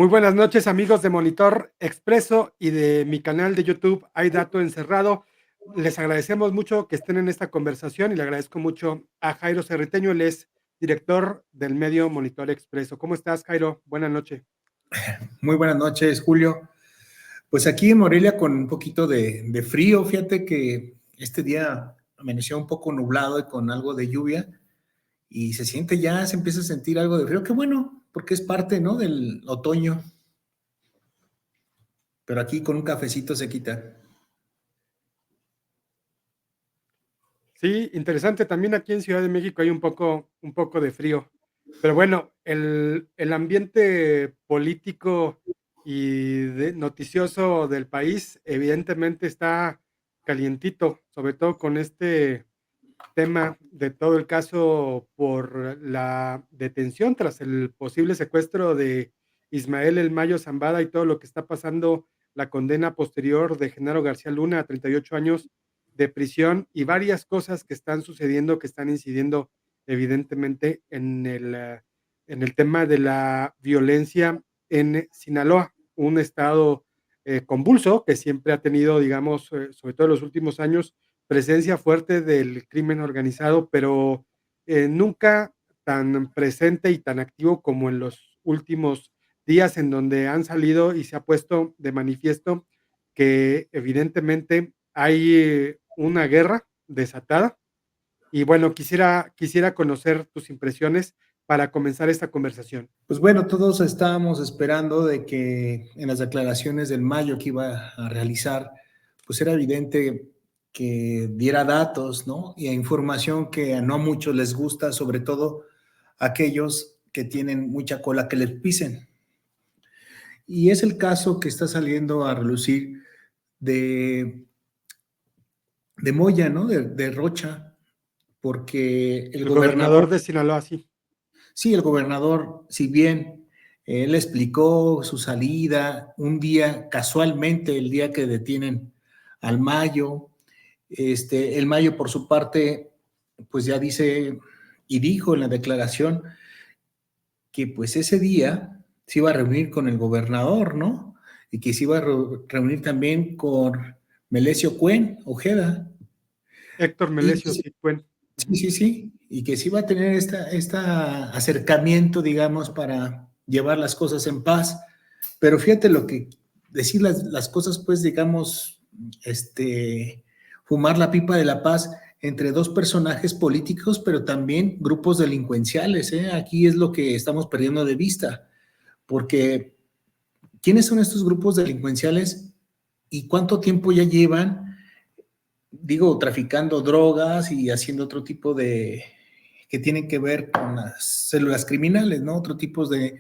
Muy buenas noches, amigos de Monitor Expreso y de mi canal de YouTube Hay Dato Encerrado. Les agradecemos mucho que estén en esta conversación y le agradezco mucho a Jairo Cerriteño, él es director del medio Monitor Expreso. ¿Cómo estás, Jairo? Buenas noches. Muy buenas noches, Julio. Pues aquí en Morelia con un poquito de frío, fíjate que este día amaneció un poco nublado y con algo de lluvia y se empieza a sentir algo de frío. Qué bueno, porque es parte, ¿no?, del otoño. Pero aquí con un cafecito se quita. Sí, interesante. También aquí en Ciudad de México hay un poco de frío. Pero bueno, el ambiente político y noticioso del país evidentemente está calientito, sobre todo con este tema de todo el caso por la detención tras el posible secuestro de Ismael El Mayo Zambada y todo lo que está pasando, la condena posterior de Genaro García Luna a 38 años de prisión y varias cosas que están sucediendo, que están incidiendo evidentemente en el tema de la violencia en Sinaloa, un estado convulso que siempre ha tenido, digamos, sobre todo en los últimos años, presencia fuerte del crimen organizado, pero nunca tan presente y tan activo como en los últimos días, en donde han salido y se ha puesto de manifiesto que evidentemente hay una guerra desatada. Y bueno, quisiera conocer tus impresiones para comenzar esta conversación. Pues bueno, todos estábamos esperando de que en las declaraciones del Mayo que iba a realizar, pues era evidente que diera datos, ¿no? Y información que a no muchos les gusta, sobre todo aquellos que tienen mucha cola que les pisen. Y es el caso que está saliendo a relucir de, de Moya, ¿no? De Rocha, porque el El gobernador gobernador, de Sinaloa, sí. sí, el gobernador, si bien él explicó su salida un día, casualmente, el día que detienen al Mayo, el Mayo por su parte, pues ya dice y dijo en la declaración que pues ese día se iba a reunir con el gobernador, ¿no? Y que se iba a reunir también con Melesio Cuen Ojeda. Héctor Y Melesio, sí, bueno. sí, sí, sí, y que se iba a tener esta acercamiento, digamos, para llevar las cosas en paz. Pero fíjate lo que, decir las cosas, pues, digamos, fumar la pipa de la paz entre dos personajes políticos, pero también grupos delincuenciales, ¿eh? Aquí es lo que estamos perdiendo de vista, porque ¿quiénes son estos grupos delincuenciales y cuánto tiempo ya llevan, digo, traficando drogas y haciendo otro tipo de, que tienen que ver con las células criminales, ¿no? Otro tipo de,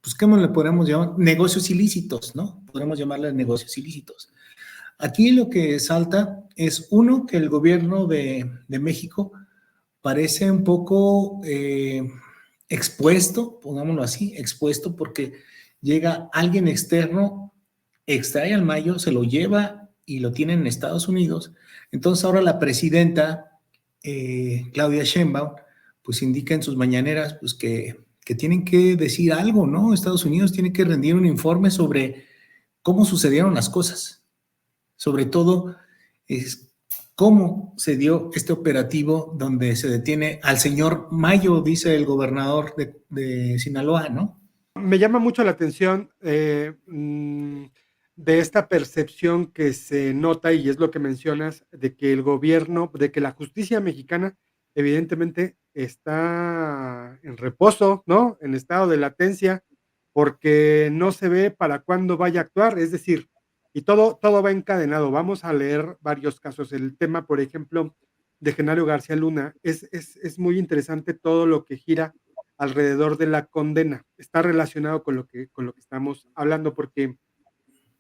pues, ¿cómo le podemos llamar? Negocios ilícitos, ¿no? Podemos llamarle negocios ilícitos. Aquí lo que salta es, uno, que el gobierno de México parece un poco expuesto, pongámoslo así, expuesto porque llega alguien externo, extrae al Mayo, se lo lleva y lo tiene en Estados Unidos. Entonces ahora la presidenta Claudia Sheinbaum pues indica en sus mañaneras pues que tienen que decir algo, ¿no? Estados Unidos tiene que rendir un informe sobre cómo sucedieron las cosas, sobre todo es cómo se dio este operativo donde se detiene al señor Mayo, dice el gobernador de Sinaloa, ¿no? Me llama mucho la atención de esta percepción que se nota, y es lo que mencionas, de que el gobierno, de que la justicia mexicana evidentemente está en reposo, ¿no? En estado de latencia, porque no se ve para cuándo vaya a actuar, es decir, y todo va encadenado. Vamos a leer varios casos. El tema, por ejemplo, de Genaro García Luna, es muy interesante todo lo que gira alrededor de la condena. Está relacionado con lo que estamos hablando, porque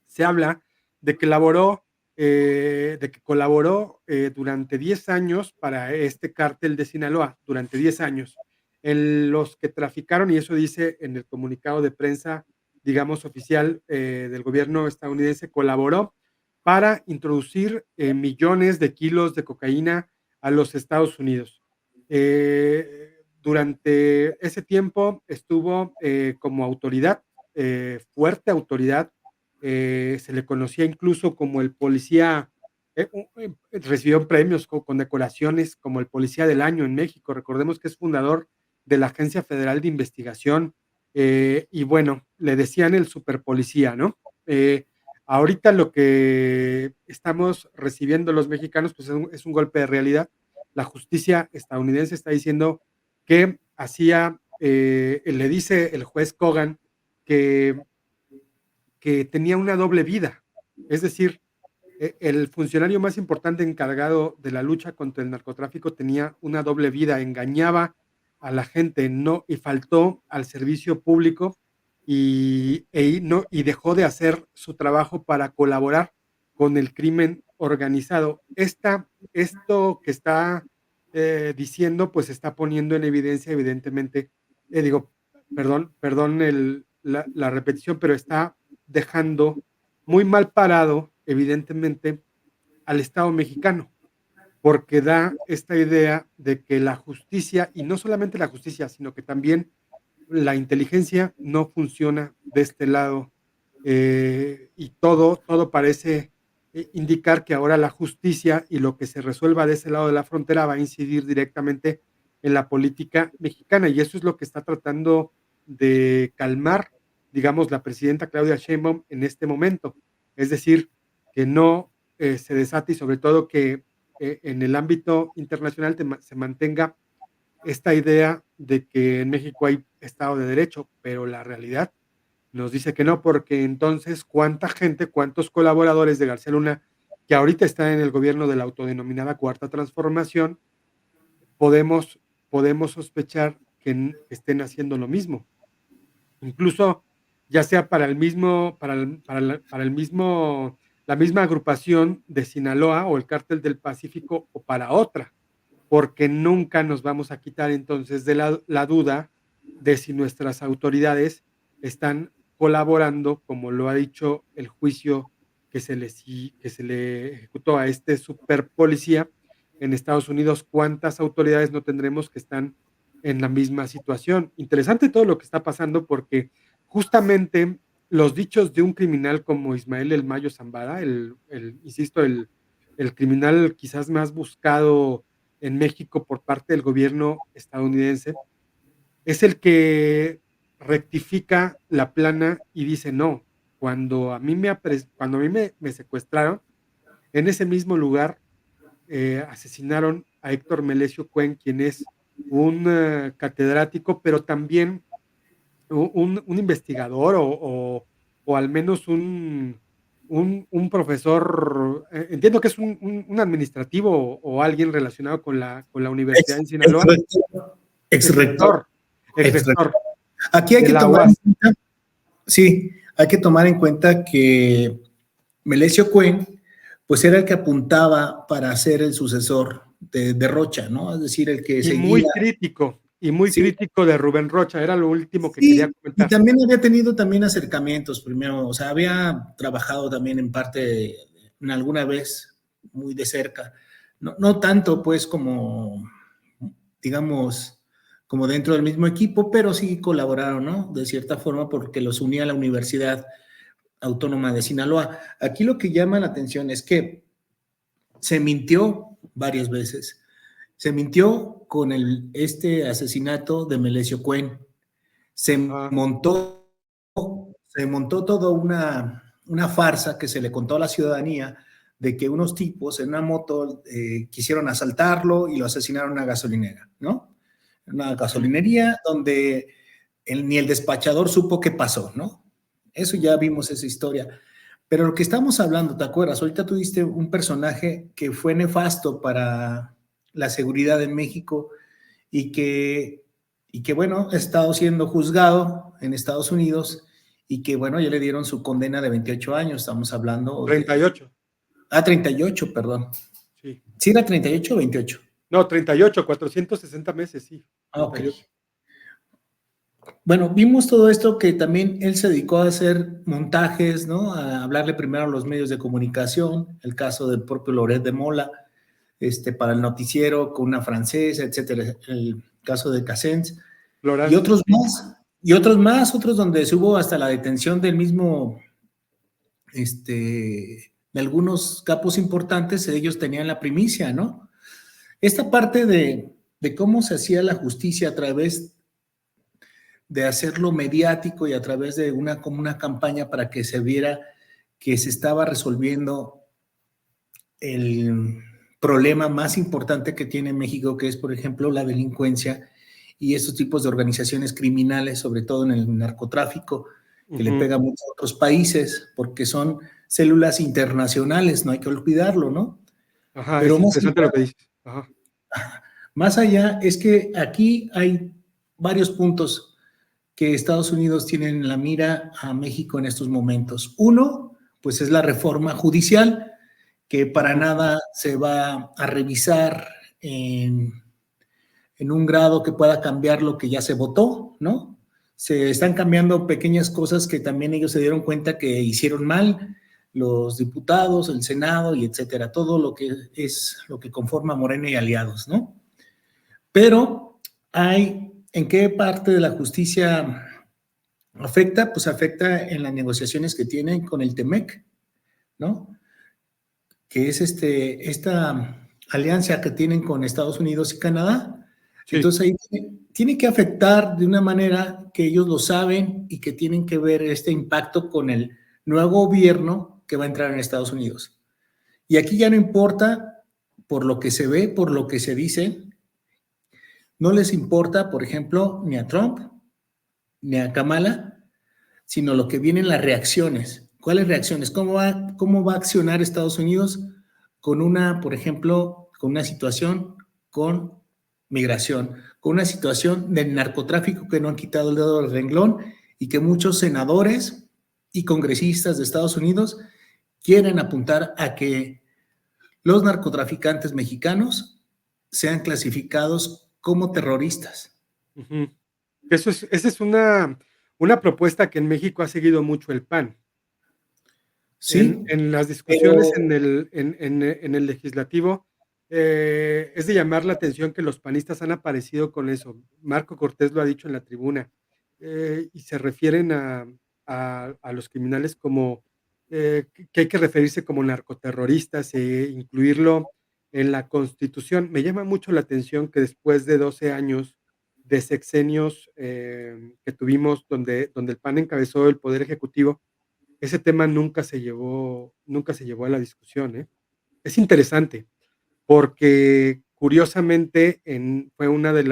se habla de que de que colaboró durante 10 años para este cártel de Sinaloa, durante 10 años. Los que traficaron, y eso dice en el comunicado de prensa, digamos, oficial del gobierno estadounidense, colaboró para introducir millones de kilos de cocaína a los Estados Unidos. Durante ese tiempo estuvo como autoridad fuerte autoridad, se le conocía incluso como el policía, recibió premios con decoraciones como el policía del año en México. Recordemos que es fundador de la Agencia Federal de Investigación, y bueno, le decían el superpolicía, ¿no? Ahorita lo que estamos recibiendo los mexicanos, pues es un golpe de realidad. La justicia estadounidense está diciendo que le dice el juez Kogan que, que tenía una doble vida. Es decir, el funcionario más importante encargado de la lucha contra el narcotráfico tenía una doble vida, engañaba a la gente, no, y faltó al servicio público y dejó de hacer su trabajo para colaborar con el crimen organizado. Esto que está diciendo, pues está poniendo en evidencia, evidentemente, digo, perdón la repetición, pero está dejando muy mal parado, evidentemente, al Estado mexicano, porque da esta idea de que la justicia, y no solamente la justicia, sino que también la inteligencia no funciona de este lado, y todo parece indicar que ahora la justicia y lo que se resuelva de ese lado de la frontera va a incidir directamente en la política mexicana, y eso es lo que está tratando de calmar, digamos, la presidenta Claudia Sheinbaum en este momento. Es decir, que no se desate y sobre todo que en el ámbito internacional se mantenga esta idea de que en México hay Estado de Derecho, pero la realidad nos dice que no, porque entonces cuánta gente, cuántos colaboradores de García Luna que ahorita están en el gobierno de la autodenominada Cuarta Transformación, podemos, podemos sospechar que estén haciendo lo mismo. Incluso ya sea para el mismo, para el mismo, la misma agrupación de Sinaloa o el Cártel del Pacífico o para otra, porque nunca nos vamos a quitar entonces de la duda de si nuestras autoridades están colaborando, como lo ha dicho el juicio que se le ejecutó a este super policía en Estados Unidos. ¿Cuántas autoridades no tendremos que están en la misma situación? Interesante todo lo que está pasando, porque justamente los dichos de un criminal como Ismael El Mayo Zambada, insisto, el criminal quizás más buscado en México por parte del gobierno estadounidense, es el que rectifica la plana y dice no. Cuando a mí me secuestraron, en ese mismo lugar asesinaron a Héctor Melesio Cuen, quien es un catedrático, pero también un investigador o al menos un profesor, entiendo que es un administrativo o alguien relacionado con la Universidad en Ex Sinaloa, rector, ex ex rector, rector, ex ex rector. rector Aquí hay de que la tomar en UAS. cuenta, sí, hay que tomar en cuenta que Melesio Cuen, pues era el que apuntaba para ser el sucesor de Rocha, ¿no? Es decir, el que seguía. Y muy Sí, crítico de Rubén Rocha, era lo último que quería sí, y comentar. también había tenido también acercamientos primero, o sea, había trabajado también en parte, en alguna vez, muy de cerca. No, no tanto, pues, como, digamos, como dentro del mismo equipo, pero sí colaboraron, ¿no? De cierta forma, porque los unía a la Universidad Autónoma de Sinaloa. Aquí lo que llama la atención es que se mintió varias veces. Se mintió con este asesinato de Melesio Cuen. Se Ajá. montó, se montó toda una farsa que se le contó a la ciudadanía de que unos tipos en una moto quisieron asaltarlo y lo asesinaron en una gasolinera, ¿no? Una gasolinería donde ni el despachador supo qué pasó, ¿no? Eso ya vimos esa historia. Pero lo que estamos hablando, ¿te acuerdas? Ahorita tuviste un personaje que fue nefasto para la seguridad en México y que bueno, ha estado siendo juzgado en Estados Unidos y que bueno, ya le dieron su condena de 28 años, estamos hablando de... 38, 38, perdón. sí. ¿Sí era 38 o 28? No, 38, 460 meses, sí, Ah, ok. 38. Bueno, vimos todo esto que también él se dedicó a hacer montajes, ¿no? A hablarle primero a los medios de comunicación, el caso del propio Loret de Mola, para el noticiero con una francesa, etcétera, el caso de Cassens y Florence, otros sí. más. Y otros más, otros donde se hubo hasta la detención del mismo, de algunos capos importantes, ellos tenían la primicia, ¿no? Esta parte de cómo se hacía la justicia a través de hacerlo mediático y a través de como una campaña para que se viera que se estaba resolviendo el problema más importante que tiene México, que es, por ejemplo, la delincuencia y estos tipos de organizaciones criminales, sobre todo en el narcotráfico, que le pega mucho a otros países, porque son células internacionales, no hay que olvidarlo, ¿no? Ajá, Pero es interesante lo que dices. Ajá. más allá es que aquí hay varios puntos que Estados Unidos tiene en la mira a México en estos momentos. Uno, pues es la reforma judicial, que para nada se va a revisar en un grado que pueda cambiar lo que ya se votó, ¿no? Se están cambiando pequeñas cosas que también ellos se dieron cuenta que hicieron mal, los diputados, el Senado y etcétera, todo lo que es lo que conforma Morena y aliados, ¿no? Pero ¿en qué parte de la justicia afecta? Pues afecta en las negociaciones que tienen con el TEMEC, ¿no? Que es esta alianza que tienen con Estados Unidos y Canadá. Sí. Entonces ahí tiene que afectar de una manera que ellos lo saben y que tienen que ver este impacto con el nuevo gobierno que va a entrar en Estados Unidos. Y aquí ya no importa por lo que se ve, por lo que se dice, no les importa, por ejemplo, ni a Trump, ni a Kamala, sino lo que vienen las reacciones. ¿Cuáles reacciones? Cómo va a accionar Estados Unidos con por ejemplo, con una situación con migración, con una situación del narcotráfico que no han quitado el dedo del renglón y que muchos senadores y congresistas de Estados Unidos quieren apuntar a que los narcotraficantes mexicanos sean clasificados como terroristas? Ujú. Esa es una propuesta que en México ha seguido mucho el PAN. Sí, En las discusiones pero en el legislativo, es de llamar la atención que los panistas han aparecido con eso. Marco Cortés lo ha dicho en la tribuna, y se refieren a los criminales como, que hay que referirse como narcoterroristas e incluirlo en la Constitución. Me llama mucho la atención que después de 12 años de sexenios, que tuvimos donde el PAN encabezó el poder ejecutivo, ese tema nunca se llevó a la discusión, ¿eh? Es interesante, porque curiosamente fue una de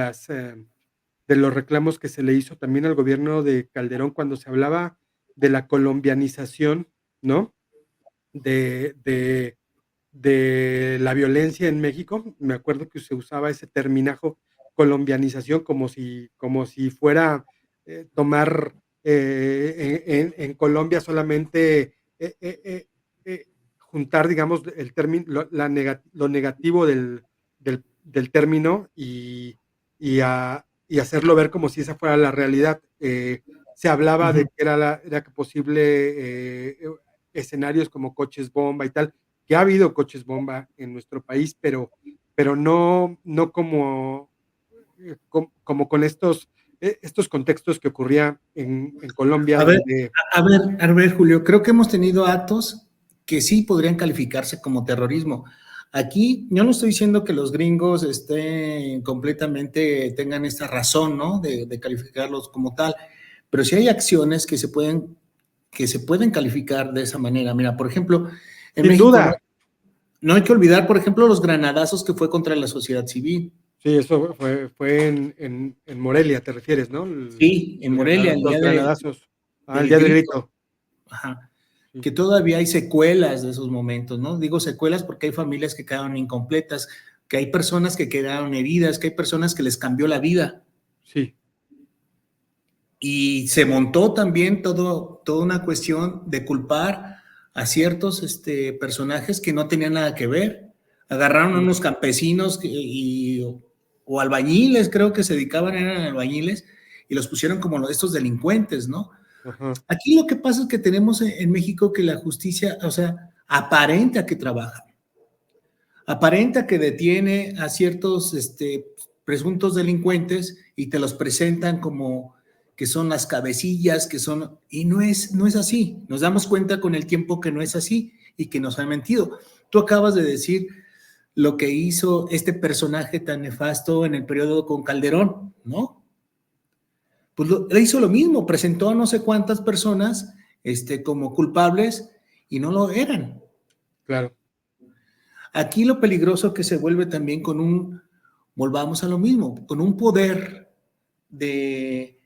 de los reclamos que se le hizo también al gobierno de Calderón cuando se hablaba de la colombianización, ¿no? De de de la violencia en México. Me acuerdo que se usaba ese terminajo colombianización como si fuera, tomar, en Colombia solamente, juntar, digamos, el término lo negativo del término y hacerlo ver como si esa fuera la realidad. Se hablaba de uh-huh. que era posible, escenarios como coches bomba y tal, que ha habido coches bomba en nuestro país, pero no como, como con estos contextos que ocurría en Colombia, A ver, donde Julio, creo que hemos tenido actos que sí podrían calificarse como terrorismo. Aquí yo no estoy diciendo que los gringos estén completamente, tengan esta razón, ¿no? De calificarlos como tal, pero sí hay acciones que se pueden calificar de esa manera. Mira, por ejemplo, en sin México duda, no hay que olvidar, por ejemplo, los granadazos que fue contra la sociedad civil. sí, eso fue en Morelia, ¿te refieres, no? Sí, en Morelia, el Los día granadazos, el del día del grito. grito, Ajá. sí, Que todavía hay secuelas de esos momentos, ¿no? Digo secuelas porque hay familias que quedaron incompletas, que hay personas que quedaron heridas, que hay personas que les cambió la vida. sí, Y se montó también toda una cuestión de culpar a ciertos personajes que no tenían nada que ver. Agarraron a sí, unos campesinos o albañiles, creo que se dedicaban, eran albañiles, y los pusieron como estos delincuentes, ¿no? ajá, Aquí lo que pasa es que tenemos en México que la justicia, o sea, aparenta que trabaja, aparenta que detiene a ciertos presuntos delincuentes y te los presentan como que son las cabecillas, y no es así. Nos damos cuenta con el tiempo que no es así y que nos han mentido. Tú acabas de decir lo que hizo este personaje tan nefasto en el periodo con Calderón, ¿no? Pues le hizo lo mismo, presentó a no sé cuántas personas como culpables y no lo eran. Claro. Aquí lo peligroso que se vuelve también volvamos a lo mismo, con un poder de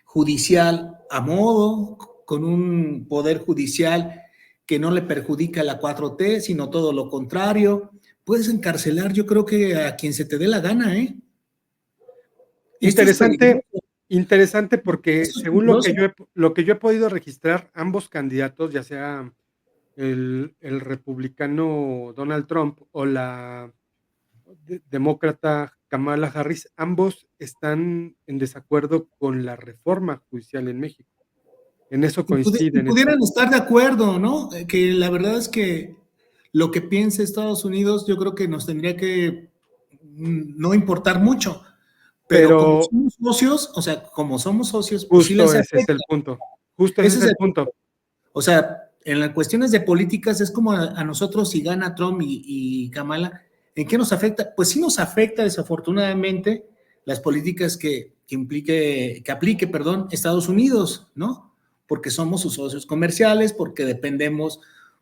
judicial a modo, con un poder judicial que no le perjudica a la 4T, sino todo lo contrario. Puedes encarcelar, yo creo que a quien se te dé la gana, ¿eh? Esto es peligroso. Interesante, interesante porque Esto es según peligroso. lo que yo he podido registrar, ambos candidatos, ya sea el republicano Donald Trump o la demócrata Kamala Harris, ambos están en desacuerdo con la reforma judicial en México. En eso Y coinciden. pudieran estar de acuerdo, ¿no? Que la verdad es que lo que piense Estados Unidos, yo creo que nos tendría que no importar mucho. Pero como Pero somos socios, o sea, como somos socios, pues sí justo les ese es afecta. el punto. Justo ese Ese es es el el, punto. o sea, en las cuestiones de políticas es como a nosotros si gana Trump y Kamala, ¿en qué nos afecta? Pues sí nos afecta desafortunadamente las políticas que aplique, perdón, Estados Unidos, ¿no? Porque somos sus socios comerciales, porque dependemos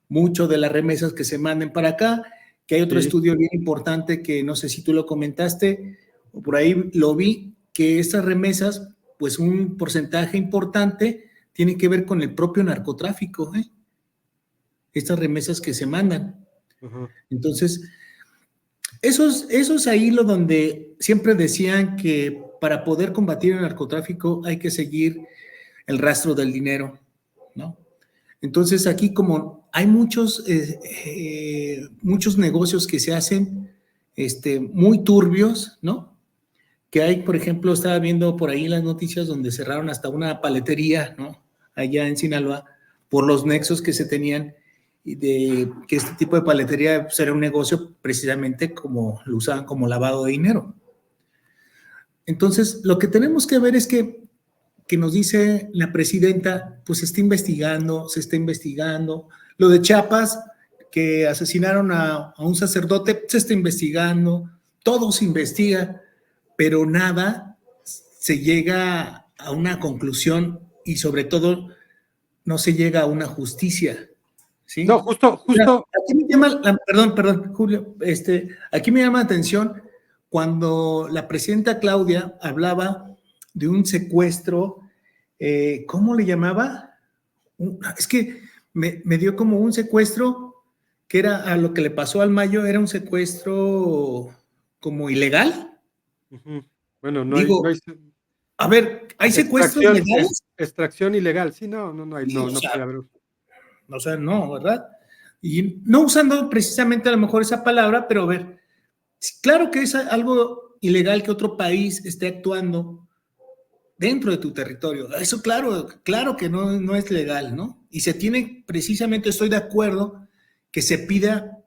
mucho de las remesas que se manden para acá, que hay otro Sí, estudio bien importante que no sé si tú lo comentaste, o por ahí lo vi, que estas remesas, pues un porcentaje importante tiene que ver con el propio narcotráfico, ¿eh? Estas remesas que se mandan. ajá. Entonces, eso es ahí lo donde siempre decían que para poder combatir el narcotráfico hay que seguir el rastro del dinero, ¿no? Entonces, aquí como hay muchos negocios que se hacen muy turbios, ¿no? Que hay, por ejemplo, estaba viendo por ahí en las noticias donde cerraron hasta una paletería, ¿no? Allá en Sinaloa, por los nexos que se tenían y de que este tipo de paletería pues, era un negocio precisamente como lo usaban como lavado de dinero. Entonces, lo que tenemos que ver es que nos dice la presidenta, pues se está investigando. Lo de Chiapas, que asesinaron a un sacerdote, se está investigando, todo se investiga, pero nada se llega a una conclusión y sobre todo no se llega a una justicia, No, ¿sí? justo, justo, Aquí me llama, perdón, Julio, aquí me llama la atención cuando la presidenta Claudia hablaba de un secuestro, ¿cómo le llamaba? Es que me dio como un secuestro que era a lo que le pasó al Mayo, era un secuestro como ilegal. ujú. Bueno, no Digo, hay a ver, ¿hay secuestros legales? extracción ilegal. Sí, no hay, Sí, o no puede sea, haber. no, ¿verdad? Y no usando precisamente a lo mejor esa palabra, pero a ver, claro que es algo ilegal que otro país esté actuando dentro de tu territorio. Eso claro que no es legal, ¿no? Y se tiene, precisamente estoy de acuerdo que se pida,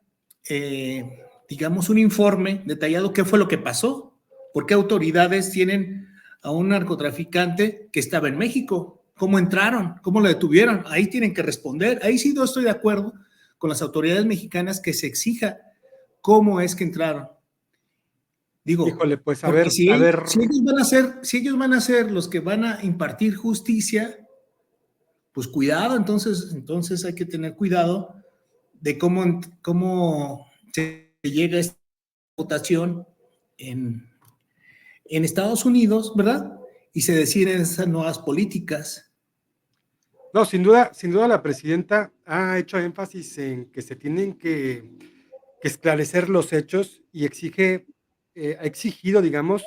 digamos, un informe detallado qué fue lo que pasó, por qué autoridades tienen a un narcotraficante que estaba en México, cómo entraron, cómo lo detuvieron, ahí tienen que responder. Ahí sí no estoy de acuerdo con las autoridades mexicanas que se exija cómo es que entraron. Digo, Híjole, pues porque a ver, si ellos van a ser los que van a impartir justicia, pues cuidado, entonces hay que tener cuidado de cómo se llega a esta votación en, en Estados Unidos, ¿verdad? Y se deciden esas nuevas políticas. no, sin duda la presidenta ha hecho énfasis en que se tienen que esclarecer los hechos y ha exigido, digamos,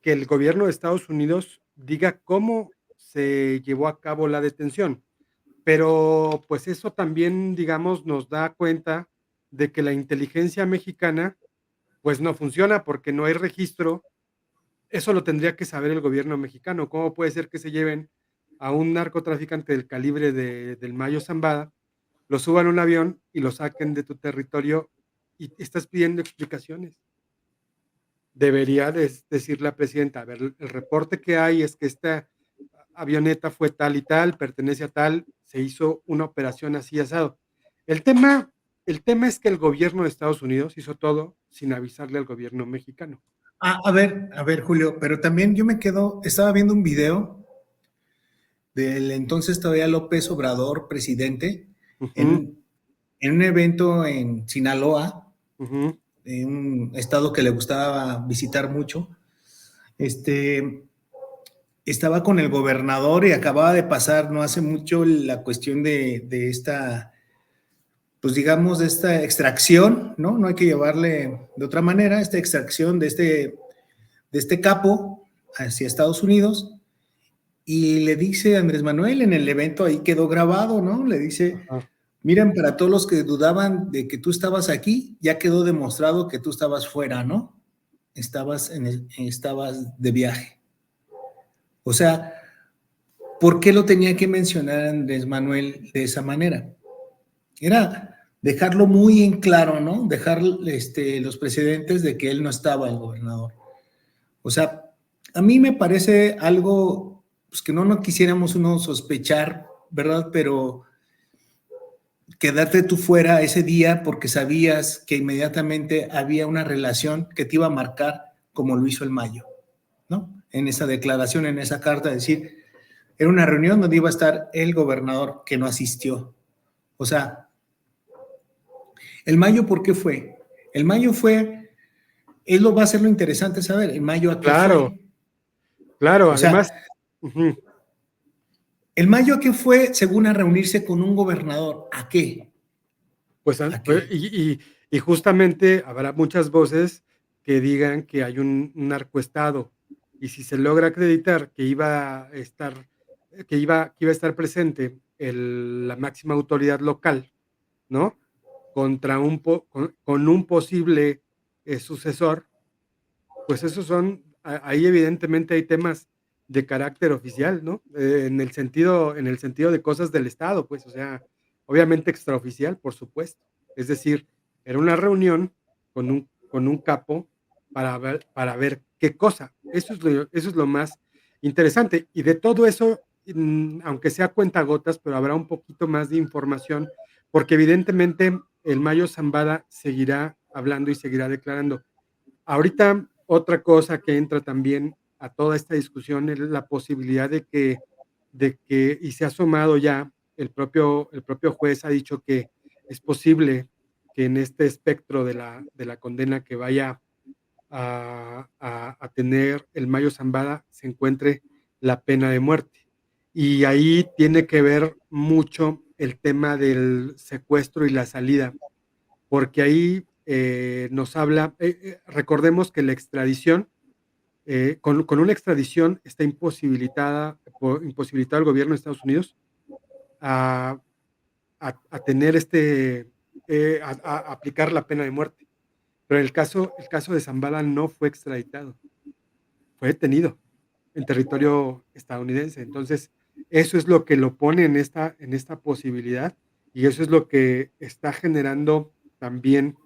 que el gobierno de Estados Unidos diga cómo se llevó a cabo la detención. Pero, pues, eso también, digamos, nos da cuenta de que la inteligencia mexicana, pues, no funciona porque no hay registro. Eso lo tendría que saber el gobierno mexicano. ¿Cómo puede ser que se lleven a un narcotraficante del calibre del Mayo Zambada, lo suban a un avión y lo saquen de tu territorio y estás pidiendo explicaciones? Debería decir la presidenta, a ver, el reporte que hay es que avioneta fue tal y tal, pertenece a tal, se hizo una operación así asado. El tema, el tema es que el gobierno de Estados Unidos hizo todo sin avisarle al gobierno mexicano. A ver, Julio, pero también yo me quedo, estaba viendo un video del entonces todavía López Obrador, presidente, Ujú, en, en un evento en Sinaloa, ujú, en un estado que le gustaba visitar mucho. Este, estaba con el gobernador y acababa de pasar no hace mucho la cuestión de esta, pues digamos, de esta extracción, ¿no? No hay que llevarle de otra manera, esta extracción de este capo hacia Estados Unidos. Y le dice Andrés Manuel en el evento, ahí quedó grabado, ¿no? Le dice, ajá, miren, para todos los que dudaban de que tú estabas aquí, ya quedó demostrado que tú estabas fuera, ¿no? Estabas de viaje. O sea, ¿por qué lo tenía que mencionar Andrés Manuel de esa manera? Era dejarlo muy en claro, ¿no? Dejar los precedentes de que él no estaba el gobernador. O sea, a mí me parece algo pues, que no quisiéramos uno sospechar, ¿verdad? Pero quedarte tú fuera ese día porque sabías que inmediatamente había una relación que te iba a marcar como lo hizo el Mayo, ¿no? En esa declaración, en esa carta, decir, era una reunión donde iba a estar el gobernador que no asistió. O sea, el Mayo, ¿por qué fue? El Mayo fue, él lo va a ser lo interesante saber, el Mayo a qué claro, fue. claro, O sea, además, ujú, el Mayo a qué fue según a reunirse con un gobernador. ¿A qué? pues, ¿A pues, qué? y justamente habrá muchas voces que digan que hay un narcoestado, y si se logra acreditar que iba a estar, que iba a estar presente la máxima autoridad local, ¿no? Contra con un posible sucesor, pues esos son, ahí evidentemente hay temas de carácter oficial, ¿no? En el sentido de cosas del Estado, pues, o sea, obviamente extraoficial, por supuesto. Es decir, era una reunión con un capo para ver qué cosa. Eso es lo más interesante. Y de todo eso, aunque sea cuentagotas, pero habrá un poquito más de información, porque evidentemente el Mayo Zambada seguirá hablando y seguirá declarando. Ahorita, otra cosa que entra también a toda esta discusión es la posibilidad de que y se ha asomado ya, el propio juez ha dicho que es posible que en este espectro de la condena que vaya a tener el Mayo Zambada se encuentre la pena de muerte. Y ahí tiene que ver mucho el tema del secuestro y la salida, porque ahí nos habla, recordemos que la extradición, con una extradición está imposibilitado el gobierno de Estados Unidos a, a tener a aplicar la pena de muerte. Pero el caso de Zambada no fue extraditado, fue detenido en territorio estadounidense. Entonces, eso es lo que lo pone en esta posibilidad, y eso es lo que está generando también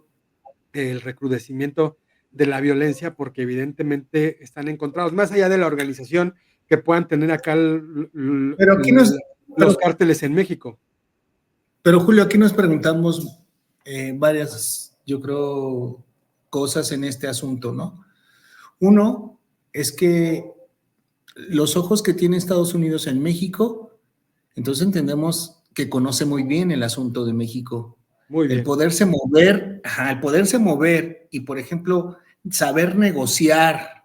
el recrudecimiento de la violencia, porque evidentemente están encontrados, más allá de la organización que puedan tener acá Pero aquí nos, los pero, cárteles en México. pero Julio, aquí nos preguntamos varias, yo creo, cosas en este asunto, ¿no? Uno es que los ojos que tiene Estados Unidos en México, entonces entendemos que conoce muy bien el asunto de México. Muy El bien, poderse mover, ajá, el poderse mover y, por ejemplo, saber negociar,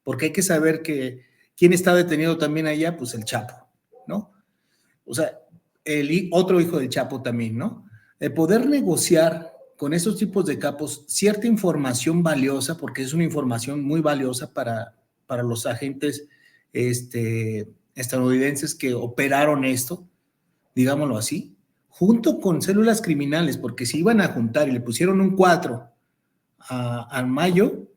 porque hay que saber que quién está detenido también allá, pues el Chapo, ¿no? O sea, otro hijo del Chapo también, ¿no? El poder negociar con esos tipos de capos cierta información valiosa, porque es una información muy valiosa para los agentes estadounidenses que operaron esto, digámoslo así, junto con células criminales, porque si iban a juntar y le pusieron un 4 a Mayo,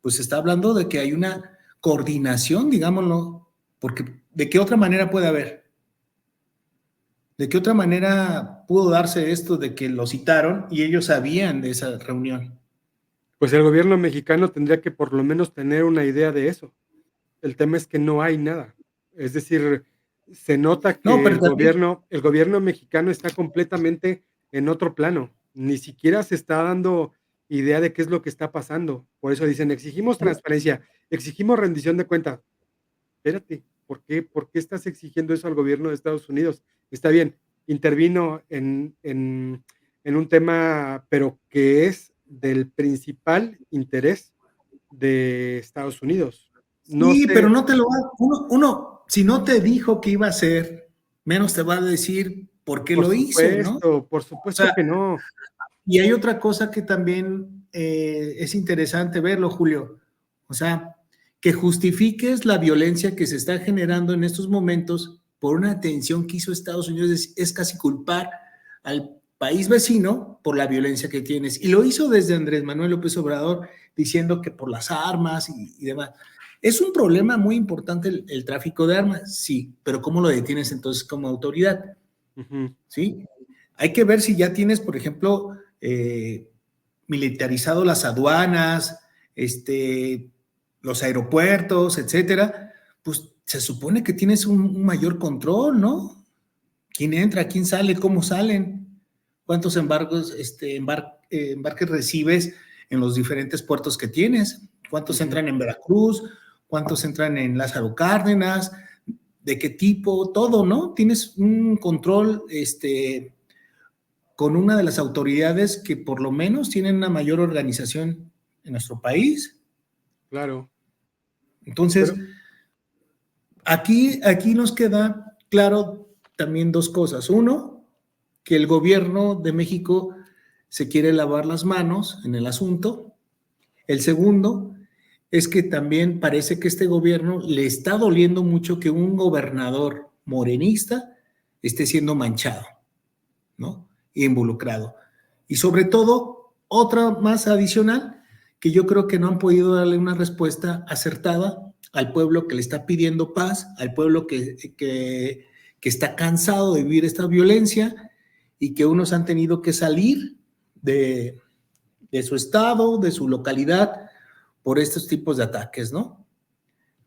pues se está hablando de que hay una coordinación, digámoslo, porque ¿de qué otra manera puede haber? ¿De qué otra manera pudo darse esto de que lo citaron y ellos sabían de esa reunión? pues el gobierno mexicano tendría que por lo menos tener una idea de eso. El tema es que no hay nada. Es decir, se nota No, que pero también, el gobierno mexicano está completamente en otro plano. Ni siquiera se está dando idea de qué es lo que está pasando. Por eso dicen: "Exigimos transparencia, exigimos rendición de cuentas". Espérate, ¿por qué estás exigiendo eso al gobierno de Estados Unidos? Está bien, intervino en un tema, pero que es del principal interés de Estados Unidos. No sí, pero sé. no te lo va, si no te dijo que iba a hacer, menos te va a decir por qué lo hizo, ¿no? O Por supuesto sea, que no. y hay otra cosa que también es interesante verlo, Julio. O sea, que justifiques la violencia que se está generando en estos momentos por una atención que hizo Estados Unidos es casi culpar al país vecino por la violencia que tienes. Y lo hizo desde Andrés Manuel López Obrador diciendo que por las armas y demás. Es un problema muy importante el tráfico de armas, sí, pero ¿cómo lo detienes entonces como autoridad? Ujú, ¿Sí? Hay que ver si ya tienes, por ejemplo, militarizado las aduanas, los aeropuertos, etcétera, pues se supone que tienes un mayor control, ¿no? ¿Quién entra, quién sale, cómo salen? ¿Cuántos embarques recibes en los diferentes puertos que tienes? ¿Cuántos ujú. entran en Veracruz? ¿Cuántos entran en Lázaro Cárdenas? ¿De qué tipo? Todo, ¿no? Tienes un control, con una de las autoridades que por lo menos tienen una mayor organización en nuestro país. Claro, Entonces, pero aquí nos queda claro también dos cosas. Uno, que el gobierno de México se quiere lavar las manos en el asunto. El segundo es que también parece que este gobierno le está doliendo mucho que un gobernador morenista esté siendo manchado, ¿no? Y involucrado. Y sobre todo, otra más adicional, que yo creo que no han podido darle una respuesta acertada al pueblo que le está pidiendo paz, al pueblo que está cansado de vivir esta violencia y que unos han tenido que salir de su estado, de su localidad, por estos tipos de ataques, ¿no?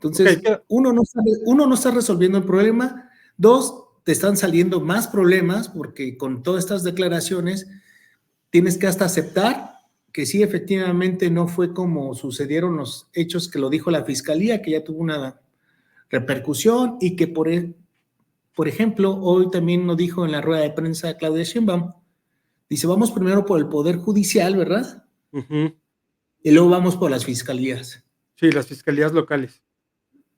okey, Entonces, uno no está resolviendo el problema, dos, te están saliendo más problemas porque con todas estas declaraciones tienes que hasta aceptar que sí, efectivamente no fue como sucedieron los hechos que lo dijo la fiscalía, que ya tuvo una repercusión y que por ejemplo, hoy también lo dijo en la rueda de prensa Claudia Sheinbaum, dice, vamos primero por el Poder Judicial, ¿verdad? ujú. Y luego vamos por las fiscalías. Sí, las fiscalías locales,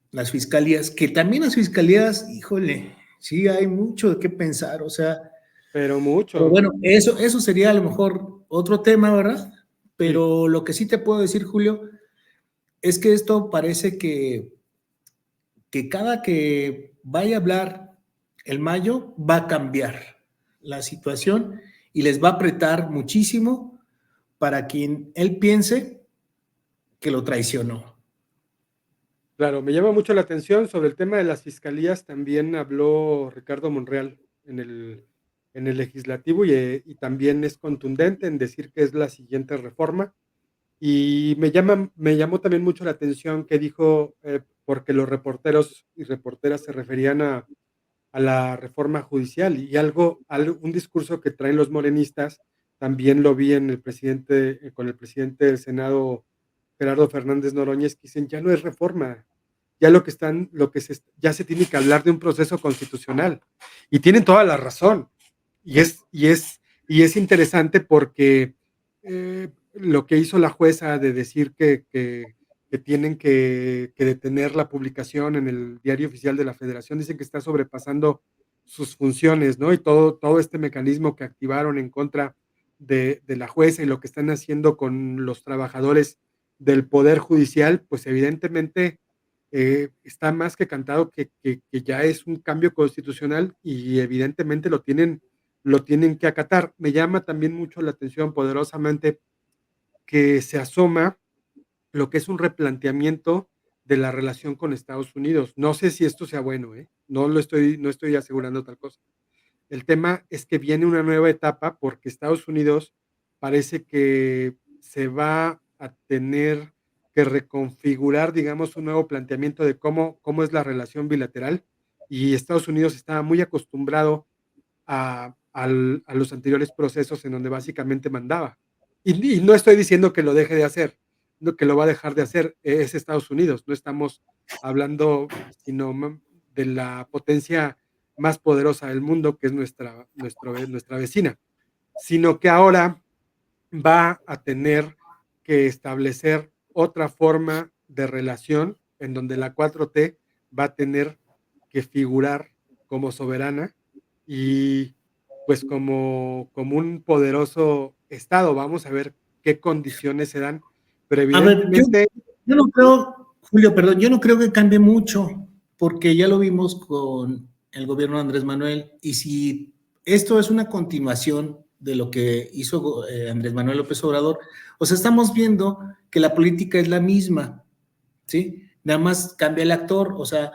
Las fiscalías, que también las fiscalías, híjole, sí hay mucho de qué pensar, o sea, pero pero mucho. bueno, eso sería a lo mejor otro tema, ¿verdad? Sí, Pero lo que sí te puedo decir, Julio, es que esto parece que cada que vaya a hablar el Mayo va a cambiar la situación y les va a apretar muchísimo para quien él piense que lo traicionó. claro, me llama mucho la atención sobre el tema de las fiscalías, también habló Ricardo Monreal en el legislativo y también es contundente en decir que es la siguiente reforma. Y me llamó también mucho la atención que dijo, porque los reporteros y reporteras se referían a la reforma judicial y un discurso que traen los morenistas, también lo vi en el presidente, con el presidente del Senado, Gerardo Fernández Noroñez, que dicen: "Ya no es reforma, ya lo que ya se tiene que hablar de un proceso constitucional". Y tienen toda la razón. Y es interesante porque, lo que hizo la jueza de decir que tienen que detener la publicación en el Diario Oficial de la Federación, dicen que está sobrepasando sus funciones, ¿no? Y todo este mecanismo que activaron en contra de la jueza y lo que están haciendo con los trabajadores del poder judicial, pues evidentemente, está más que cantado que ya es un cambio constitucional y evidentemente lo tienen que acatar. Me llama también mucho la atención poderosamente que se asoma lo que es un replanteamiento de la relación con Estados Unidos. No sé si esto sea bueno, ¿eh? No estoy asegurando tal cosa. El tema es que viene una nueva etapa porque Estados Unidos parece que se va a tener que reconfigurar, digamos, un nuevo planteamiento de cómo es la relación bilateral, y Estados Unidos estaba muy acostumbrado a los anteriores procesos en donde básicamente mandaba. Y no estoy diciendo que lo deje de hacer, no que lo va a dejar de hacer, es Estados Unidos, no estamos hablando sino de la potencia más poderosa del mundo, que es nuestra vecina, sino que ahora va a tener que establecer otra forma de relación en donde la 4T va a tener que figurar como soberana y, pues, como un poderoso Estado. Vamos a ver qué condiciones se dan, pero A ver, evidentemente yo no creo, Julio, perdón, yo no creo que cambie mucho, porque ya lo vimos con el gobierno de Andrés Manuel, y si esto es una continuación de lo que hizo Andrés Manuel López Obrador, o sea, estamos viendo que la política es la misma, ¿sí? Nada más cambia el actor, o sea,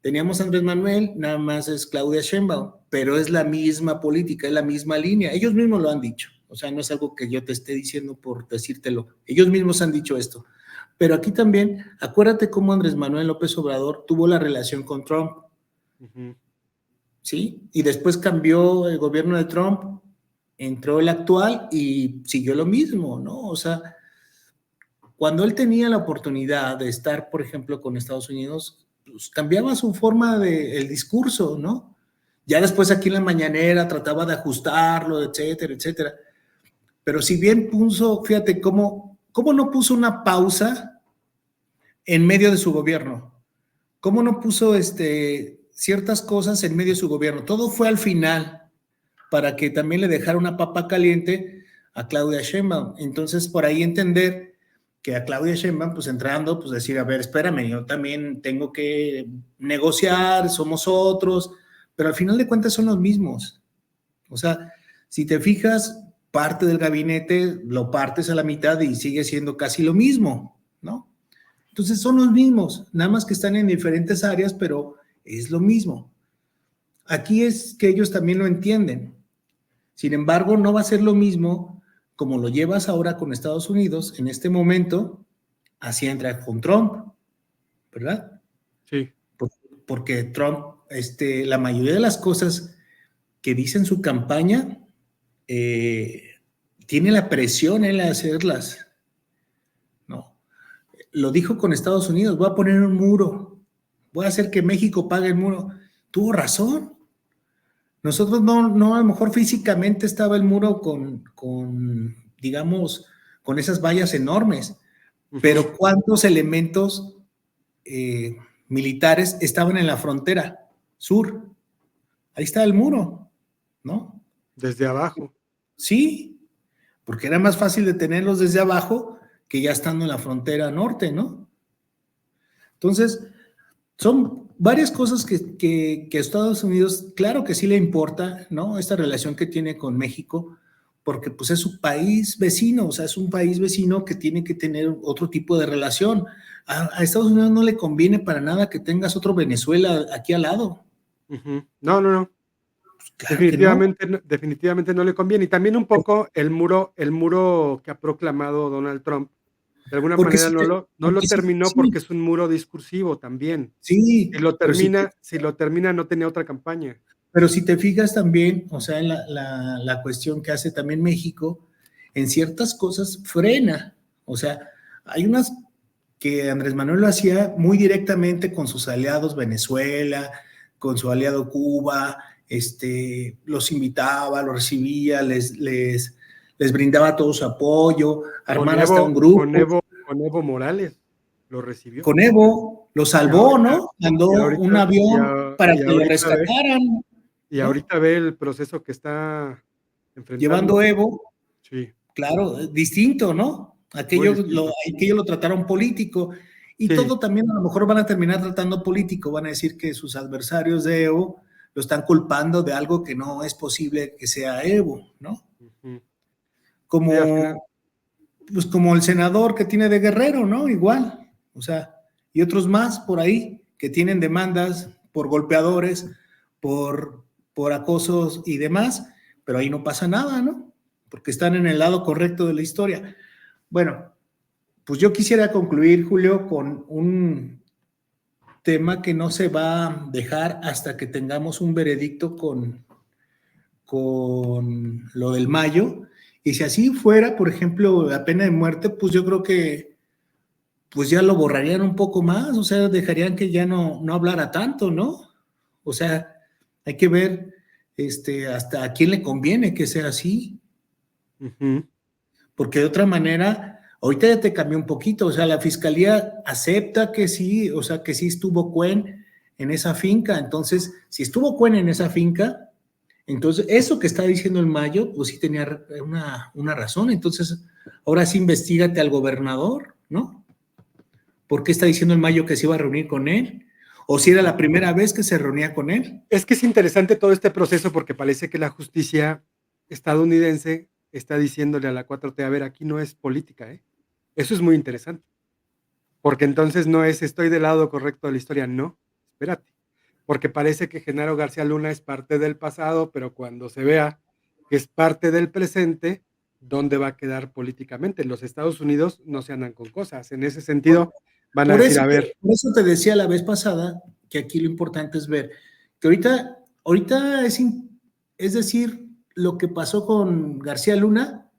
teníamos a Andrés Manuel, nada más es Claudia Sheinbaum, pero es la misma política, es la misma línea. Ellos mismos lo han dicho, o sea, no es algo que yo te esté diciendo por decírtelo. Ellos mismos han dicho esto. Pero aquí también, acuérdate cómo Andrés Manuel López Obrador tuvo la relación con Trump, ujú, ¿sí? Y después cambió el gobierno de Trump, entró el actual y siguió lo mismo, ¿no? O sea, cuando él tenía la oportunidad de estar, por ejemplo, con Estados Unidos, pues cambiaba su forma de el discurso, ¿no? Ya después aquí en la mañanera trataba de ajustarlo, etcétera, etcétera. Pero si bien puso, fíjate cómo no puso una pausa en medio de su gobierno, cómo no puso ciertas cosas en medio de su gobierno. Todo fue al final para que también le dejara una papa caliente a Claudia Sheinbaum. Entonces, por ahí entender que a Claudia Sheinbaum, pues entrando, pues decir, a ver, espérame, yo también tengo que negociar, somos otros, pero al final de cuentas son los mismos. O sea, si te fijas, parte del gabinete lo partes a la mitad y sigue siendo casi lo mismo, ¿no? Entonces son los mismos, nada más que están en diferentes áreas, pero es lo mismo. Aquí es que ellos también lo entienden. Sin embargo, no va a ser lo mismo como lo llevas ahora con Estados Unidos en este momento, así entra con Trump, ¿verdad? sí, Porque Trump, la mayoría de las cosas que dice en su campaña, tiene la presión él a hacerlas, ¿no? Lo dijo con Estados Unidos, voy a poner un muro, voy a hacer que México pague el muro. Tuvo razón. Nosotros no a lo mejor físicamente estaba el muro digamos, con esas vallas enormes, ujú, pero ¿cuántos elementos militares estaban en la frontera sur? Ahí está el muro, ¿no? desde abajo. Sí, porque era más fácil detenerlos desde abajo que ya estando en la frontera norte, ¿no? Entonces, son varias cosas que Estados Unidos, claro que sí le importa, ¿no? Esta relación que tiene con México, porque pues es su país vecino, o sea, es un país vecino que tiene que tener otro tipo de relación. A Estados Unidos no le conviene para nada que tengas otro Venezuela aquí al lado. Ujú. No, no, no. Pues claro que no, Definitivamente no le conviene. Y también un poco el muro que ha proclamado Donald Trump, de alguna porque manera no lo terminó sí, porque es un muro discursivo también. Si sí, lo termina si lo termina, no tenía otra campaña. pero si te fijas también, o sea, en la cuestión que hace también México, en ciertas cosas frena. O sea, hay unas que Andrés Manuel lo hacía muy directamente con sus aliados Venezuela, con su aliado Cuba, los invitaba, los recibía, les brindaba todo su apoyo, Con armar hasta un Evo con grupo. Evo con Evo Morales lo recibió. Con Evo lo Y salvó, ahorita ¿no? Mandó y un ahorita y avión a para y que lo ahorita ve rescataran, y ¿no? ahorita ve el proceso que está enfrentando. Llevando Evo. Sí, Claro, distinto, ¿no? muy distinto. Aquello lo trataron político y Sí, todo también a lo mejor van a terminar tratando político, van a decir que sus adversarios de Evo lo están culpando de algo que no es posible que sea Evo, ¿no? ujú. Sí, al final, Como, pues como el senador que tiene de Guerrero, ¿no? Igual, o sea, y otros más por ahí que tienen demandas por golpeadores, por acosos y demás, pero ahí no pasa nada, ¿no? Porque están en el lado correcto de la historia. Bueno, Pues yo quisiera concluir, Julio, con un tema que no se va a dejar hasta que tengamos un veredicto con lo del Mayo. Y si así fuera, por ejemplo, la pena de muerte, pues yo creo que pues ya lo borrarían un poco más, o sea, dejarían que ya no hablara tanto, ¿no? O sea, hay que ver hasta a quién le conviene que sea así, porque de otra manera, ahorita ya te cambió un poquito, o sea, la fiscalía acepta que sí, o sea, que sí estuvo Cuen en esa finca, entonces, si estuvo Cuen en esa finca, entonces, eso que está diciendo el Mayo, pues sí tenía una razón, entonces, ahora sí investigate al gobernador, ¿no? ¿Por qué está diciendo el Mayo que se iba a reunir con él? ¿O si era la primera vez que se reunía con él? Es que es interesante todo este proceso porque parece que la justicia estadounidense está diciéndole a la 4T, a ver, aquí no es política, ¿eh? Eso es muy interesante, porque entonces no es estoy del lado correcto de la historia, no, espérate, porque parece que Genaro García Luna es parte del pasado, pero cuando se vea que es parte del presente, ¿dónde va a quedar políticamente? Los Estados Unidos no se andan con cosas, en ese sentido van a decir, a ver. Por eso te decía la vez pasada que aquí lo importante es ver que ahorita es decir, lo que pasó con García Luna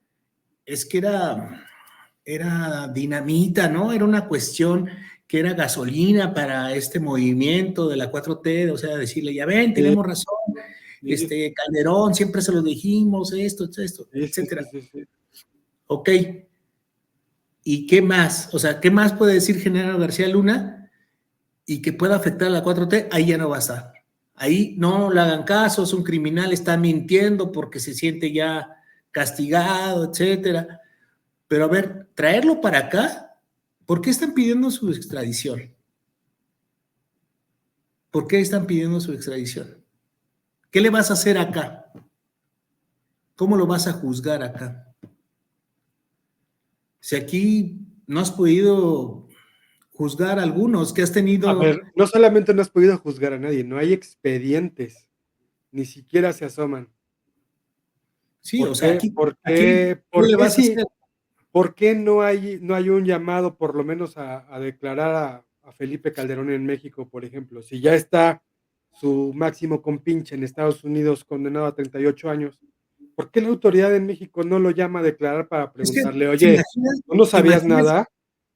es que era dinamita, ¿no? Era una cuestión que era gasolina para este movimiento de la 4T, o sea, decirle, ya ven, tenemos razón, Calderón, siempre se lo dijimos, esto, etcétera. Sí. Ok, ¿y qué más? O sea, ¿qué más puede decir Genaro García Luna y que pueda afectar a la 4T? Ahí ya no va a estar. Ahí no le hagan caso, es un criminal, está mintiendo porque se siente ya castigado, etcétera. Pero a ver, traerlo para acá, ¿por qué están pidiendo su extradición? ¿Por qué están pidiendo su extradición? ¿Qué le vas a hacer acá? ¿Cómo lo vas a juzgar acá? Si aquí no has podido juzgar a algunos que has tenido. A ver, no solamente no has podido juzgar a nadie, no hay expedientes, ni siquiera se asoman. Sí, o ¿Por sea, qué? aquí, ¿Por aquí qué? ¿qué ¿Por le qué vas a sí? hacer? ¿Por qué no hay un llamado, por lo menos, a declarar a Felipe Calderón en México, por ejemplo? Si ya está su máximo compinche en Estados Unidos condenado a 38 años, ¿por qué la autoridad en México no lo llama a declarar para Es que preguntarle: "Oye, ¿tú no te sabías imaginas, nada?".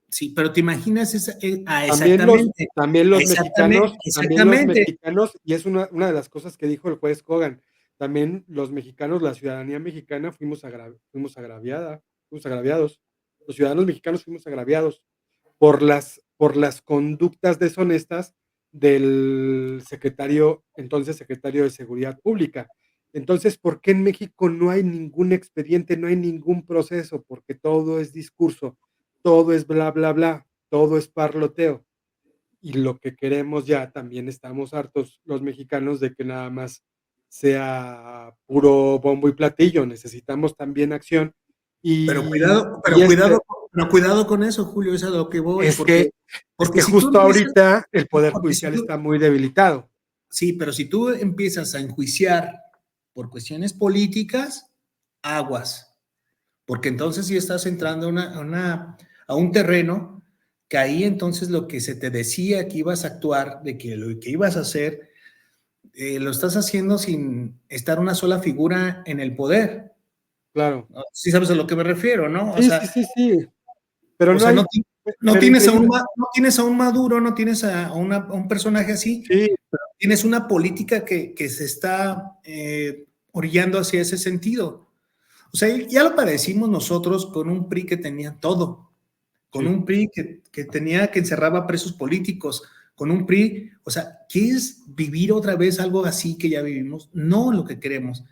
sí, pero te imaginas También los exactamente, también los mexicanos también los exactamente. mexicanos, y es una de las cosas que dijo el juez Kogan, también los mexicanos, la ciudadanía mexicana fuimos agraviados. Los ciudadanos mexicanos fuimos agraviados por las conductas deshonestas del entonces secretario de Seguridad Pública. Entonces, ¿por qué en México no hay ningún expediente, no hay ningún proceso? Porque todo es discurso, todo es bla, bla, bla, todo es parloteo. Y lo que queremos ya, también estamos hartos los mexicanos de que nada más sea puro bombo y platillo, necesitamos también acción. Pero Y cuidado, y pero este cuidado, pero cuidado con eso, Julio, es a lo que voy, es que es porque que si tú justo empiezas, ahorita el poder porque si judicial tú, está muy debilitado. sí, pero si tú empiezas a enjuiciar por cuestiones políticas, aguas, porque entonces sí estás entrando a un terreno que ahí entonces lo que se te decía que ibas a actuar, de que lo que ibas a hacer, lo estás haciendo sin estar una sola figura en el poder. Claro. ¿No? Sí sabes a lo que me refiero, ¿no? Sí, sí, sí, sí, pero O no sea, hay no pero tienes increíble. no tienes a un Maduro, no tienes a un personaje así, Sí, pero tienes una política que se está orillando hacia ese sentido. O sea, ya lo padecimos nosotros con un PRI que tenía todo, con sí. un PRI que encerraba presos políticos, con un PRI, o sea, ¿quieres vivir otra vez algo así que ya vivimos? No lo que queremos.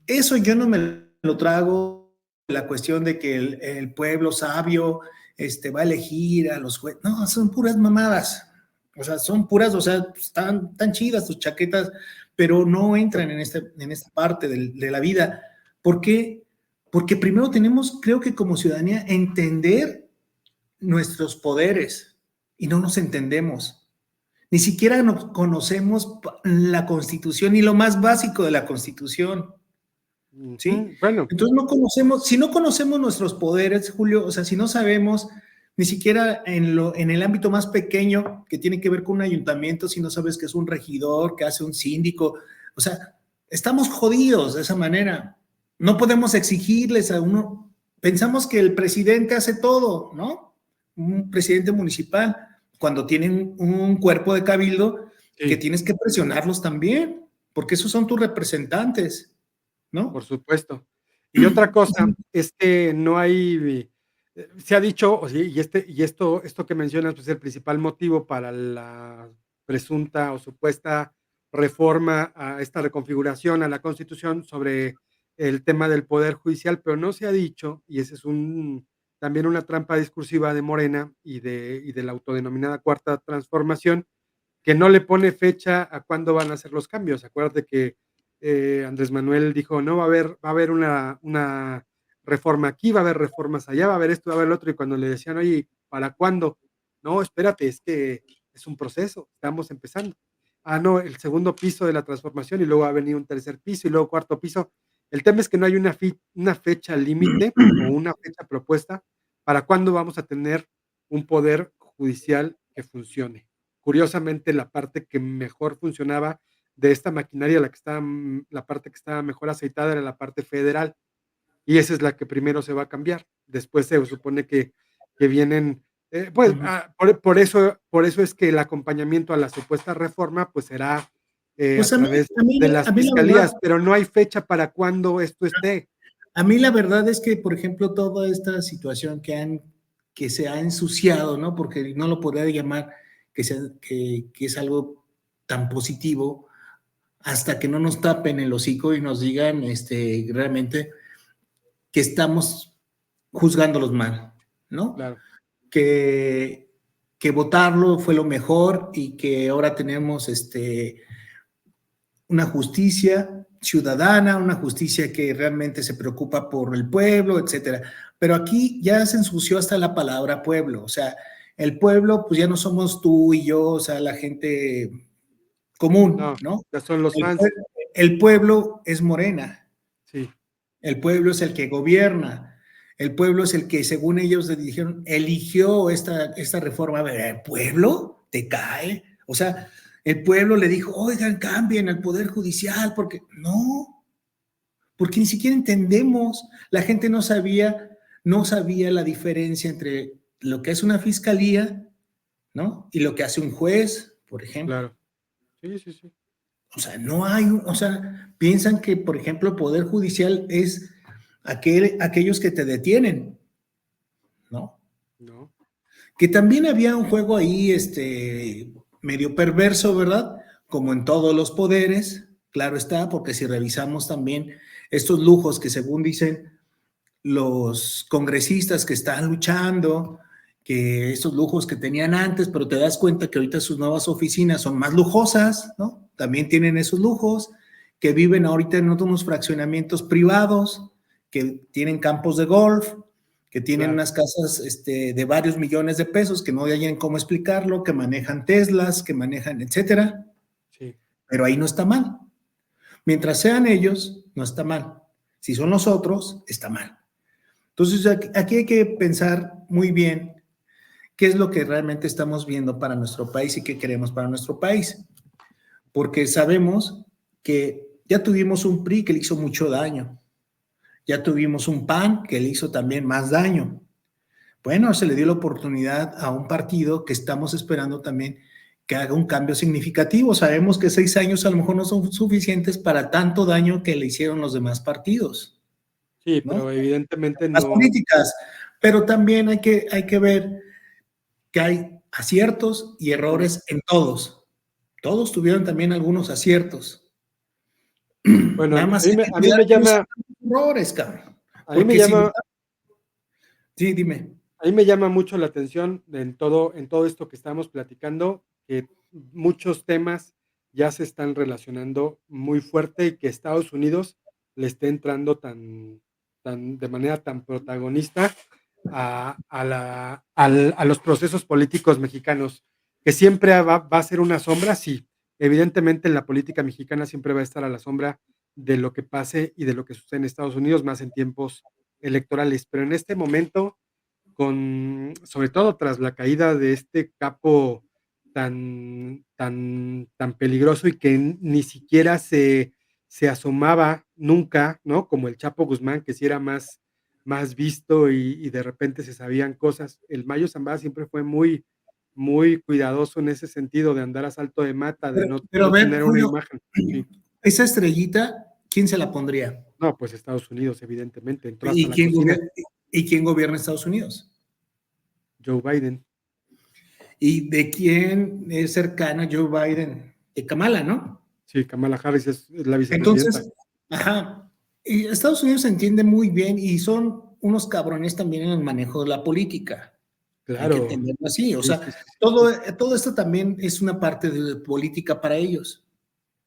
Eso yo no me lo trago, la cuestión de que el pueblo sabio va a elegir a los jueces. No, son puras mamadas. O sea, son puras, o sea, están tan chidas tus chaquetas, pero no entran en esta parte de la vida. ¿Por qué? Porque primero tenemos, creo que como ciudadanía, entender nuestros poderes y no nos entendemos. Ni siquiera nos conocemos la Constitución ni lo más básico de la Constitución. ¿Sí? Ujú. Bueno, Entonces no conocemos, si no conocemos nuestros poderes, Julio, o sea, si no sabemos ni siquiera en el ámbito más pequeño que tiene que ver con un ayuntamiento, si no sabes que es un regidor, que hace un síndico, o sea, estamos jodidos de esa manera. No podemos exigirles a uno, pensamos que el presidente hace todo, ¿no? Un presidente municipal, cuando tienen un cuerpo de cabildo, que Sí, tienes que presionarlos también, porque esos son tus representantes, por ¿no? supuesto. Y otra cosa es que no hay, se ha dicho, o sí, esto que mencionas, pues, es el principal motivo para la presunta o supuesta reforma a esta reconfiguración a la Constitución sobre el tema del poder judicial, pero no se ha dicho, y ese es también una trampa discursiva de Morena y de la autodenominada Cuarta Transformación, que no le pone fecha a cuándo van a ser los cambios. Acuérdate que Andrés Manuel dijo, no, va a haber una reforma aquí, va a haber reformas allá, va a haber esto, va a haber lo otro, y cuando le decían, oye, ¿para cuándo? No, espérate, es que es un proceso, estamos empezando. Ah, no, el segundo piso de la transformación y luego va a venir un tercer piso y luego cuarto piso. El tema es que no hay una fecha límite o una fecha propuesta para cuándo vamos a tener un poder judicial que funcione. Curiosamente, la parte que mejor funcionaba de esta maquinaria, la parte que estaba mejor aceitada era la parte federal, y esa es la que primero se va a cambiar. Después se supone que vienen, pues, Ujú. por eso es que el acompañamiento a la supuesta reforma, pues, será, a Pues través de las a mí la verdad, fiscalías, pero no hay fecha para cuando esto esté. a mí la verdad es que, por ejemplo, toda esta situación que se ha ensuciado, ¿no? Porque no lo podría llamar que es algo tan positivo hasta que no nos tapen el hocico y nos digan realmente que estamos juzgándolos mal, ¿no? Claro, Que, que votarlo fue lo mejor y que ahora tenemos una justicia ciudadana, una justicia que realmente se preocupa por el pueblo, etcétera. Pero aquí ya se ensució hasta la palabra pueblo, o sea, el pueblo, pues ya no somos tú y yo, o sea, la gente común, no, ¿no? ya son los El, fans, el pueblo es Morena, sí, el pueblo es el que gobierna, el pueblo es el que, según ellos le dijeron, eligió esta reforma. A ver, ¿el pueblo te cae? O sea, el pueblo le dijo, oigan, cambien al Poder Judicial, porque no, porque ni siquiera entendemos. La gente no sabía la diferencia entre lo que es una fiscalía, ¿no? Y lo que hace un juez, por ejemplo. claro. Sí, sí, sí. O sea, no hay, o sea, piensan que, por ejemplo, el Poder Judicial es aquellos que te detienen, ¿no? No, Que también había un juego ahí, medio perverso, ¿verdad? Como en todos los poderes, claro está, porque si revisamos también estos lujos que según dicen los congresistas que están luchando, que estos lujos que tenían antes, pero te das cuenta que ahorita sus nuevas oficinas son más lujosas, ¿no? También tienen esos lujos, que viven ahorita en unos fraccionamientos privados, que tienen campos de golf, que tienen claro, unas casas de varios millones de pesos, que no hay cómo explicarlo, que manejan Teslas, que manejan, etcétera, sí, pero ahí no está mal. Mientras sean ellos, no está mal. Si son los otros, está mal. Entonces, aquí hay que pensar muy bien qué es lo que realmente estamos viendo para nuestro país y qué queremos para nuestro país, porque sabemos que ya tuvimos un PRI que le hizo mucho daño, ya tuvimos un PAN que le hizo también más daño. Bueno, se le dio la oportunidad a un partido que estamos esperando también que haga un cambio significativo. Sabemos que 6 años a lo mejor no son suficientes para tanto daño que le hicieron los demás partidos, sí, ¿no? pero evidentemente Las no, políticas, pero también hay que ver que hay aciertos y errores en todos. Todos tuvieron también algunos aciertos. bueno, Nada más a mí hay me que a mí cuidar me que no llama sean errores, cabrón. a mí me Porque si, llama sí, dime. A mí me llama mucho la atención en todo esto que estamos platicando, que muchos temas ya se están relacionando muy fuerte y que Estados Unidos le esté entrando de manera tan protagonista a los procesos políticos mexicanos, que siempre va a ser una sombra, sí. Evidentemente, en la política mexicana siempre va a estar a la sombra de lo que pase y de lo que sucede en Estados Unidos, más en tiempos electorales. Pero en este momento sobre todo tras la caída de este capo tan peligroso y que ni siquiera se asomaba nunca, ¿no? Como el Chapo Guzmán, que sí era más visto y de repente se sabían cosas. El Mayo Zambada siempre fue muy cuidadoso en ese sentido de andar a salto de mata, de Pero a no ver, tener una Julio, imagen. Sí. esa estrellita, ¿quién se la pondría? No, pues Estados Unidos, evidentemente, entró hasta ¿Y la cocina. quién gobierna Estados Unidos? Joe Biden. ¿Y de quién es cercana Joe Biden? De Kamala, ¿no? Sí, Kamala Harris es la vicepresidenta. Entonces, ajá, y Estados Unidos se entiende muy bien y son unos cabrones también en el manejo de la política. Hay que Claro. entenderlo así. O Sí, sea, sí, sí, sí, todo, sí. todo esto también es una parte de política para ellos.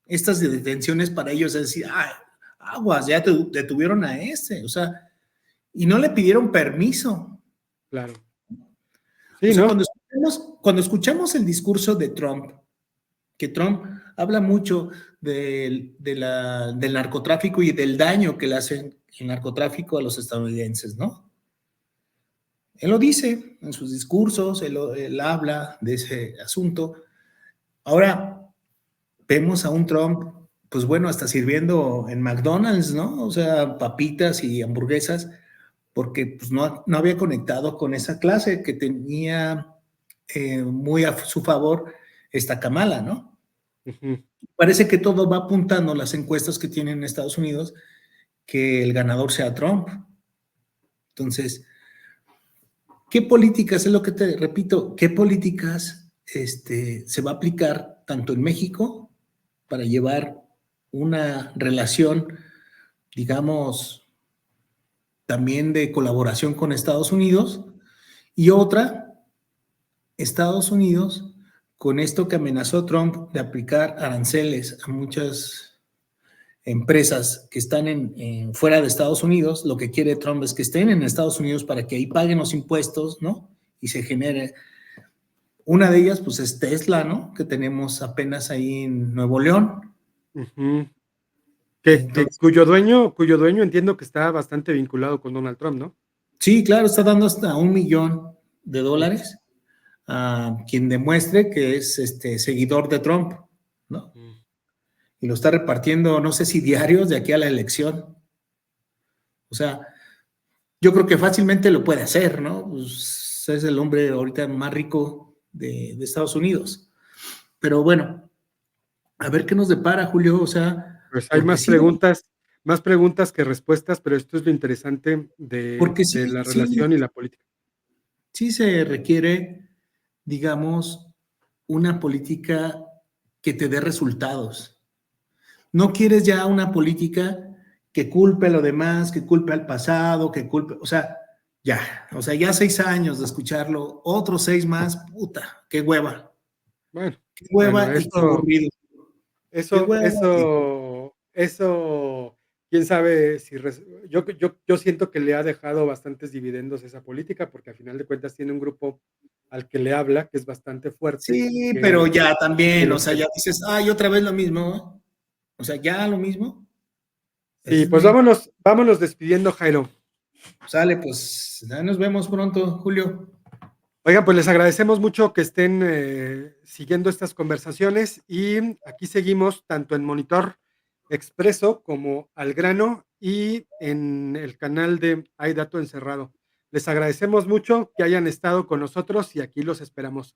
Estas detenciones para ellos es decir, ah, aguas, ya detuvieron a este. O sea, y no le pidieron permiso. Claro. O Sí, sea, ¿no? cuando escuchamos el discurso de Trump, que Trump habla mucho del narcotráfico y del daño que le hace el narcotráfico a los estadounidenses, ¿no? Él lo dice en sus discursos, él habla de ese asunto. Ahora vemos a un Trump, pues bueno, hasta sirviendo en McDonald's, ¿no? O sea, papitas y hamburguesas, porque pues no había conectado con esa clase que tenía muy a su favor esta Kamala, ¿no? Ujú. Parece que todo va apuntando las encuestas que tienen en Estados Unidos que el ganador sea Trump. Entonces, ¿qué políticas, es lo que te repito, qué políticas se va a aplicar tanto en México para llevar una relación, digamos, también de colaboración con Estados Unidos y otra, Estados Unidos, con esto que amenazó Trump de aplicar aranceles a muchas empresas que están fuera de Estados Unidos, lo que quiere Trump es que estén en Estados Unidos para que ahí paguen los impuestos, ¿no? Y se genere. Una de ellas, pues, es Tesla, ¿no? Que tenemos apenas ahí en Nuevo León. Ujú. Entonces, Cuyo dueño entiendo que está bastante vinculado con Donald Trump, ¿no? sí, claro, está dando hasta $1 millón Uf. a quien demuestre que es seguidor de Trump, ¿no? Mm. Y lo está repartiendo, no sé si diarios de aquí a la elección. O sea, yo creo que fácilmente lo puede hacer, ¿no? Pues es el hombre ahorita más rico de Estados Unidos. Pero bueno, a ver qué nos depara, Julio. O sea, Pues hay porque sí, más preguntas que respuestas, pero esto es lo interesante porque de sí, la relación sí, y la política. sí se requiere, digamos, una política que te dé resultados. No quieres ya una política que culpe a lo demás, que culpe al pasado, que culpe, o sea, ya 6 años de escucharlo, otros 6 más, puta, Bueno, qué bueno, hueva y qué aburrido, qué eso, hueva. eso, eso, quién sabe si yo siento que le ha dejado bastantes dividendos esa política, porque al final de cuentas tiene un grupo al que le habla, que es bastante fuerte y Sí, pero ya que también, o lo sea, ya quiere. dices, ay, otra vez lo mismo, ¿eh? O sea, ya lo mismo. Ese Sí, es pues mi, vámonos despidiendo, Jairo. sale, pues, ya nos vemos pronto, Julio. Oigan, pues les agradecemos mucho que estén siguiendo estas conversaciones y aquí seguimos tanto en Monitor Expreso como Al Grano y en el canal de Hay Dato Encerrado. Les agradecemos mucho que hayan estado con nosotros y aquí los esperamos.